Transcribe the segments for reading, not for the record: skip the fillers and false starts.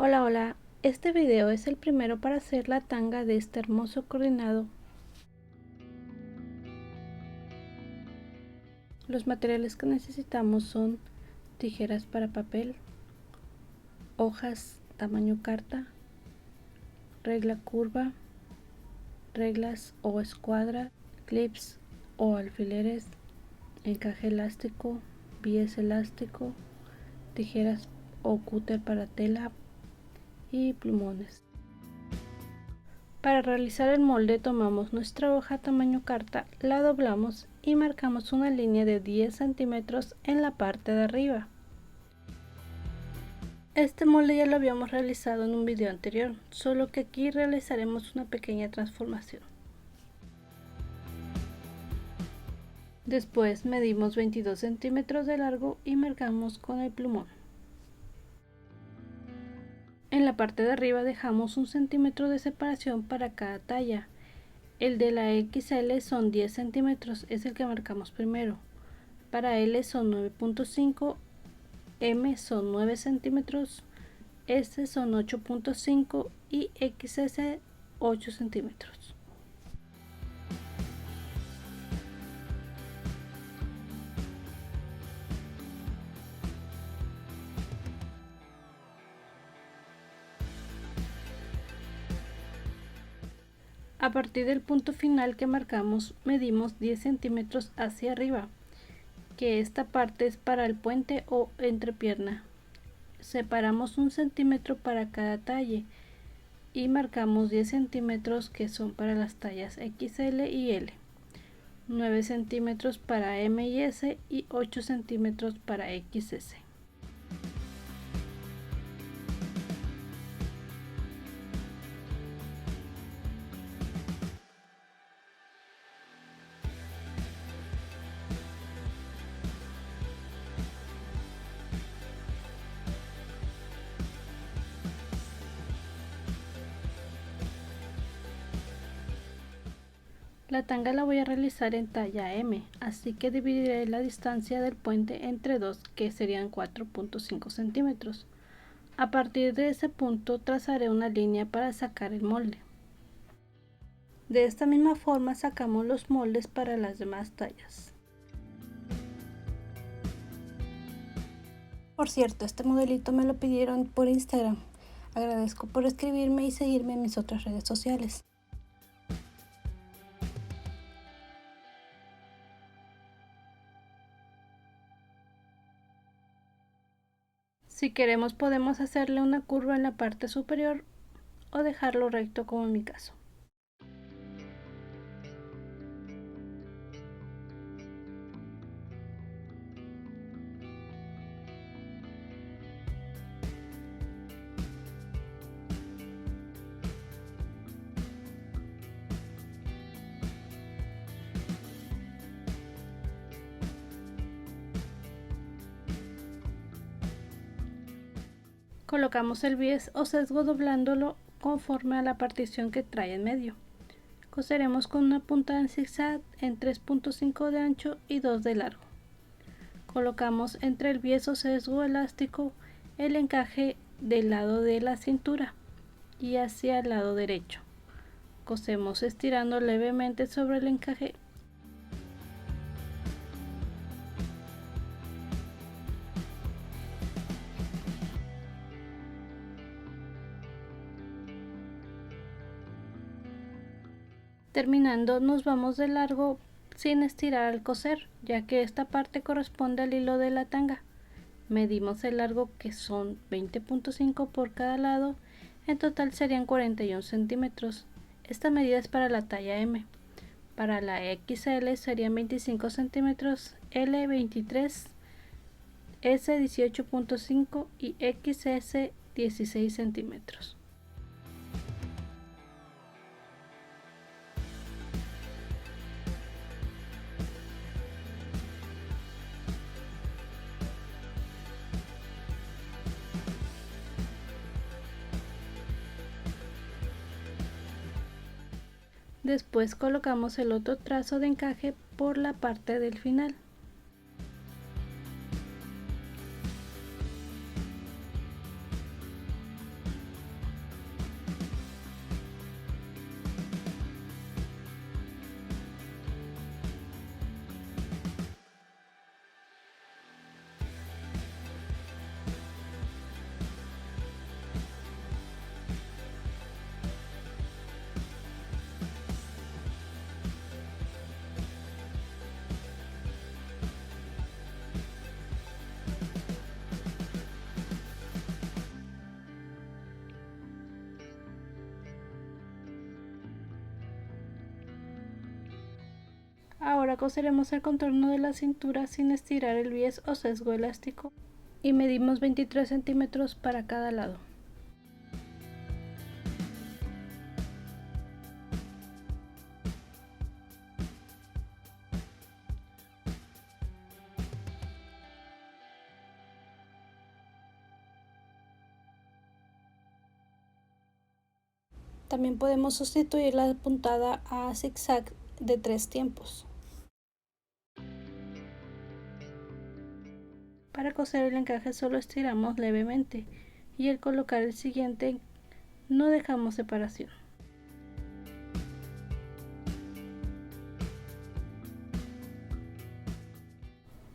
Hola, hola, este video es el primero para hacer la tanga de este hermoso coordinado. Los materiales que necesitamos son tijeras para papel, hojas tamaño carta, regla curva, reglas o escuadra, clips o alfileres, encaje elástico, bies elástico, tijeras o cúter para tela y plumones. Para realizar el molde tomamos nuestra hoja tamaño carta, la doblamos y marcamos una línea de 10 centímetros en la parte de arriba. Este molde ya lo habíamos realizado en un video anterior, solo que aquí realizaremos una pequeña transformación. Después medimos 22 centímetros de largo y marcamos con el plumón. En la parte de arriba dejamos 1 centímetro de separación para cada talla. El de la XL son 10 centímetros, es el que marcamos primero. Para L son 9.5, M son 9 centímetros, S son 8.5 y XS 8 centímetros. A partir del punto final que marcamos, medimos 10 centímetros hacia arriba, que esta parte es para el puente o entrepierna. Separamos 1 centímetro para cada talle y marcamos 10 centímetros que son para las tallas XL y L, 9 centímetros para M y S y 8 centímetros para XS. La tanga la voy a realizar en talla M, así que dividiré la distancia del puente entre 2, que serían 4.5 centímetros. A partir de ese punto trazaré una línea para sacar el molde. De esta misma forma sacamos los moldes para las demás tallas. Por cierto, este modelito me lo pidieron por Instagram. Agradezco por escribirme y seguirme en mis otras redes sociales. Si queremos podemos hacerle una curva en la parte superior o dejarlo recto como en mi caso. Colocamos el bies o sesgo doblándolo conforme a la partición que trae en medio. Coseremos con una punta en zigzag en 3.5 de ancho y 2 de largo. Colocamos entre el bies o sesgo elástico el encaje del lado de la cintura y hacia el lado derecho. Cosemos estirando levemente sobre el encaje. Terminando, nos vamos de largo sin estirar al coser, ya que esta parte corresponde al hilo de la tanga. Medimos el largo, que son 20.5 por cada lado, en total serían 41 centímetros. Esta medida es para la talla M. Para la XL serían 25 centímetros, L 23, S 18.5 y XS 16 centímetros. Después colocamos el otro trazo de encaje por la parte del final. Ahora coseremos el contorno de la cintura sin estirar el bies o sesgo elástico y medimos 23 centímetros para cada lado. También podemos sustituir la puntada a zigzag de 3 tiempos. Para coser el encaje solo estiramos levemente y al colocar el siguiente no dejamos separación.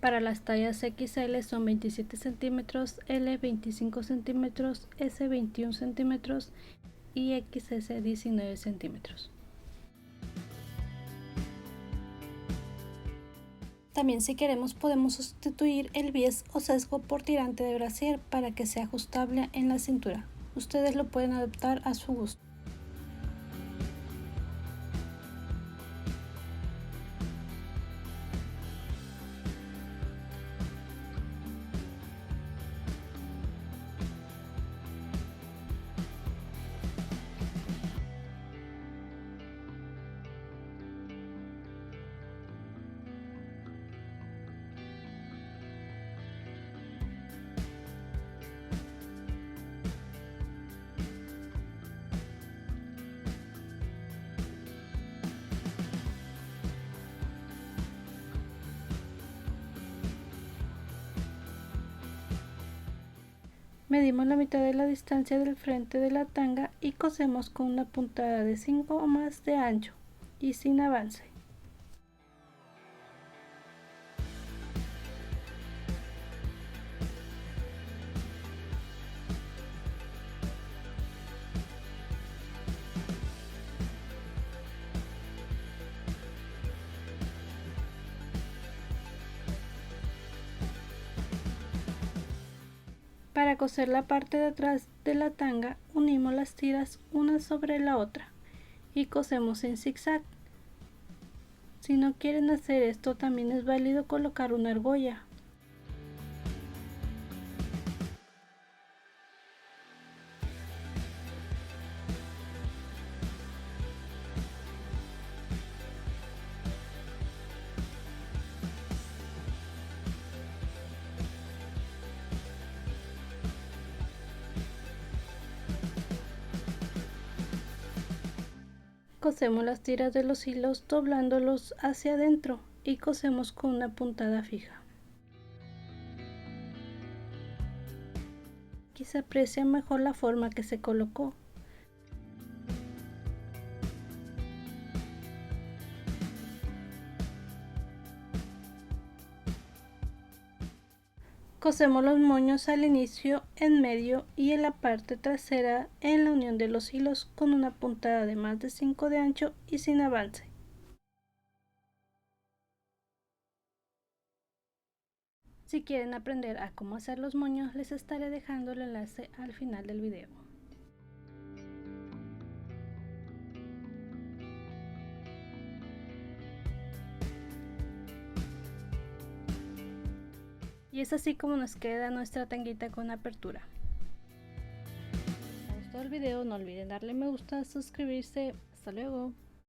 Para las tallas XL son 27 centímetros, L 25 centímetros, S 21 centímetros y XS 19 centímetros. También si queremos podemos sustituir el bies o sesgo por tirante de brasier para que sea ajustable en la cintura. Ustedes lo pueden adaptar a su gusto. Medimos la mitad de la distancia del frente de la tanga y cosemos con una puntada de 5 o más de ancho y sin avance. Para coser la parte de atrás de la tanga, unimos las tiras una sobre la otra y cosemos en zigzag. Si no quieren hacer esto, también es válido colocar una argolla. Cosemos las tiras de los hilos doblándolos hacia adentro y cosemos con una puntada fija. Aquí se aprecia mejor la forma que se colocó. Cosemos los moños al inicio, en medio y en la parte trasera en la unión de los hilos con una puntada de más de 5 de ancho y sin avance. Si quieren aprender a cómo hacer los moños, les estaré dejando el enlace al final del video. Y es así como nos queda nuestra tanguita con apertura. Si les gustó el video, no olviden darle me gusta, suscribirse. Hasta luego.